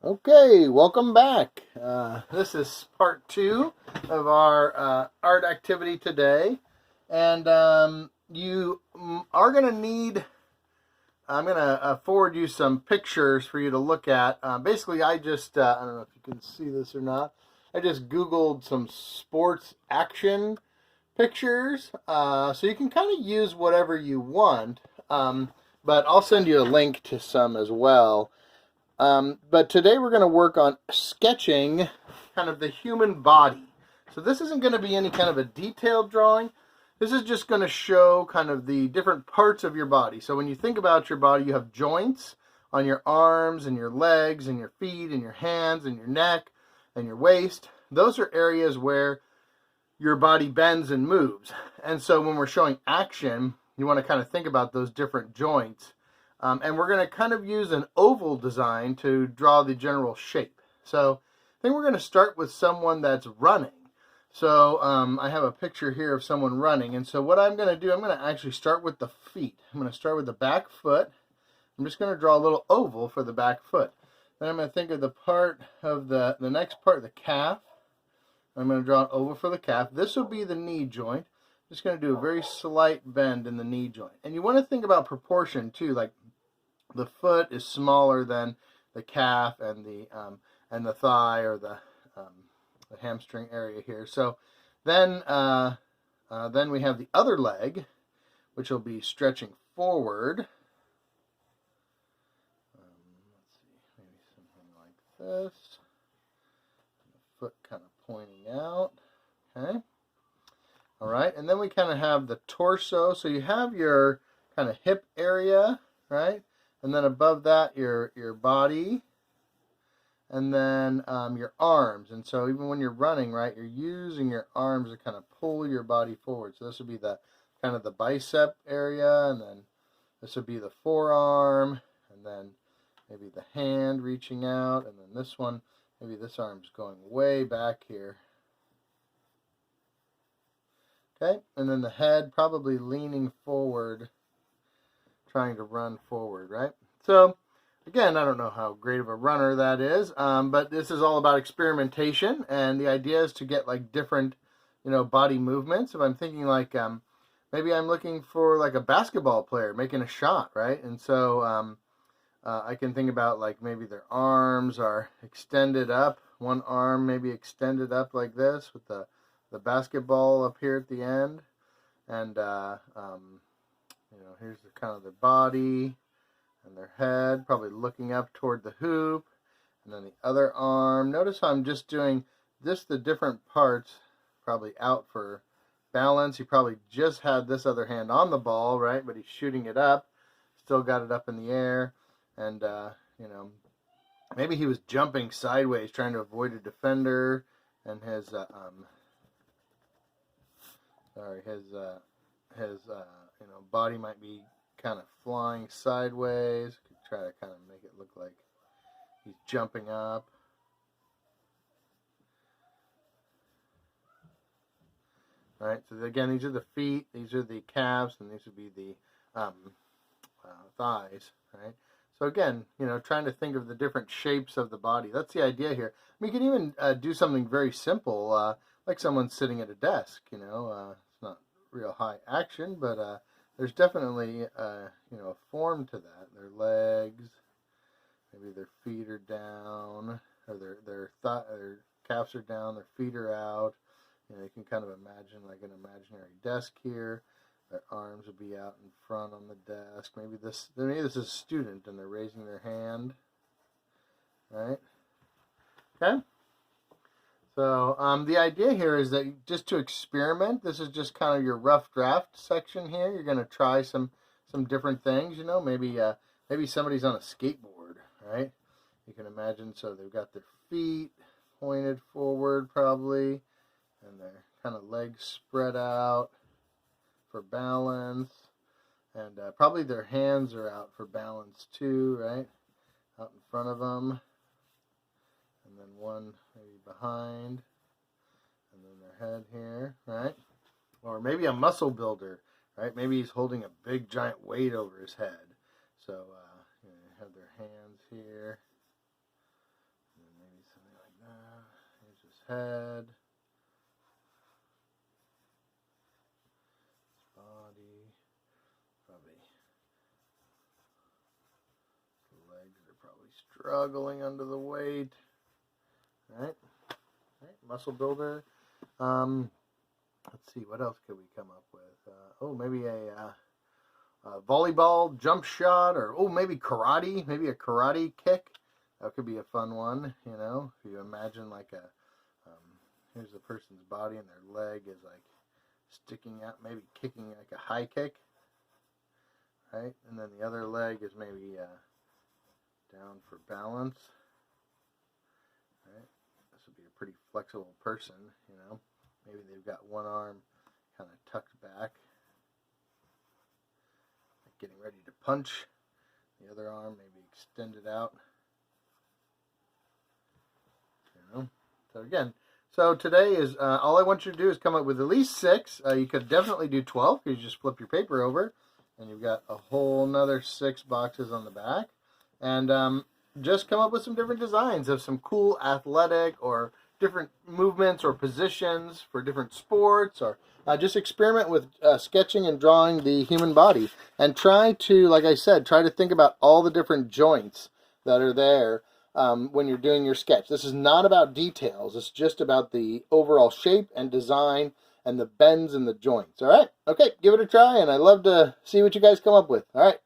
Okay, welcome back. This is part two of our art activity today. And you are going to need, I'm going to forward you some pictures for you to look at. Basically, I don't know if you can see this or not, I just Googled some sports action pictures. So you can kind of use whatever you want. But I'll send you a link to some as well. But today we're going to work on sketching kind of the human body. So this isn't going to be any kind of a detailed drawing. This is just going to show kind of the different parts of your body. So when you think about your body, you have joints on your arms and your legs and your feet and your hands and your neck and your waist. Those are areas where your body bends and moves. And so when we're showing action, you want to kind of think about those different joints. And we're going to kind of use an oval design to draw the general shape. So I think we're going to start with someone that's running. So I have a picture here of someone running. And so what I'm going to do, I'm going to actually start with the feet. I'm going to start with the back foot. I'm just going to draw a little oval for the back foot. Then I'm going to think of the part of the next part, the calf. I'm going to draw an oval for the calf. This will be the knee joint. Just going to do a very slight bend in the knee joint. And you want to think about proportion too, like the foot is smaller than the calf and the thigh or the hamstring area here. So then we have the other leg, which will be stretching forward. Let's see, maybe something like this. The foot kind of pointing out. Okay. All right, and then we kind of have the torso. So you have your kind of hip area, right? And then above that, your body, and then your arms. And so even when you're running, right, you're using your arms to kind of pull your body forward. So this would be the kind of the bicep area, and then this would be the forearm, and then maybe the hand reaching out, and then this one, maybe this arm's going way back here. Okay, and then the head probably leaning forward, trying to run forward, right? So, again, I don't know how great of a runner that is, but this is all about experimentation, and the idea is to get like different, body movements. If I'm thinking like, maybe I'm looking for like a basketball player making a shot, right? And so I can think about like maybe their arms are extended up, one arm maybe extended up like this with the basketball up here at the end, and here's the kind of their body and their head, probably looking up toward the hoop, and then the other arm. Notice how I'm just doing just the different parts, probably out for balance. He probably just had this other hand on the ball, right? But he's shooting it up, still got it up in the air, and maybe he was jumping sideways, trying to avoid a defender, and his body might be kind of flying sideways. Could try to kind of make it look like he's jumping up. All right, so again, these are the feet, these are the calves, and these would be the thighs, right? So again, trying to think of the different shapes of the body. That's the idea here. I mean, you can even do something very simple, like someone sitting at a desk, it's not real high action, but there's definitely a form to that. Their legs, maybe their feet are down, or their calves are down, their feet are out. You can kind of imagine like an imaginary desk here. Their arms would be out in front on the desk. Maybe this is a student and they're raising their hand. Right? Okay. So the idea here is that just to experiment, this is just kind of your rough draft section here. You're going to try some different things, maybe somebody's on a skateboard, right? You can imagine, so they've got their feet pointed forward probably, and their kind of legs spread out for balance, and probably their hands are out for balance too, right? Out in front of them. And then one maybe behind, and then their head here, right? Or maybe a muscle builder, right? Maybe he's holding a big giant weight over his head. So you have their hands here, head, body, probably the legs are probably struggling under the weight. All right, muscle builder. Let's see, what else could we come up with? Maybe a volleyball jump shot, or maybe karate, maybe a karate kick. That could be a fun one, you know. If you imagine like here's the person's body and their leg is like sticking out, maybe kicking like a high kick, right? And then the other leg is maybe down for balance, right? This would be a pretty flexible person, you know. Maybe they've got one arm kind of tucked back, like getting ready to punch. The other arm maybe extended out. You know. So again, today is all I want you to do is come up with at least 6. You could definitely do 12 because you just flip your paper over, and you've got a whole another 6 boxes on the back. And just come up with some different designs of some cool athletic or different movements or positions for different sports, or just experiment with sketching and drawing the human body, and try to, like I said, try to think about all the different joints that are there when you're doing your sketch. This is not about details. It's just about the overall shape and design and the bends in the joints. All right? Okay, give it a try, and I'd love to see what you guys come up with. All right.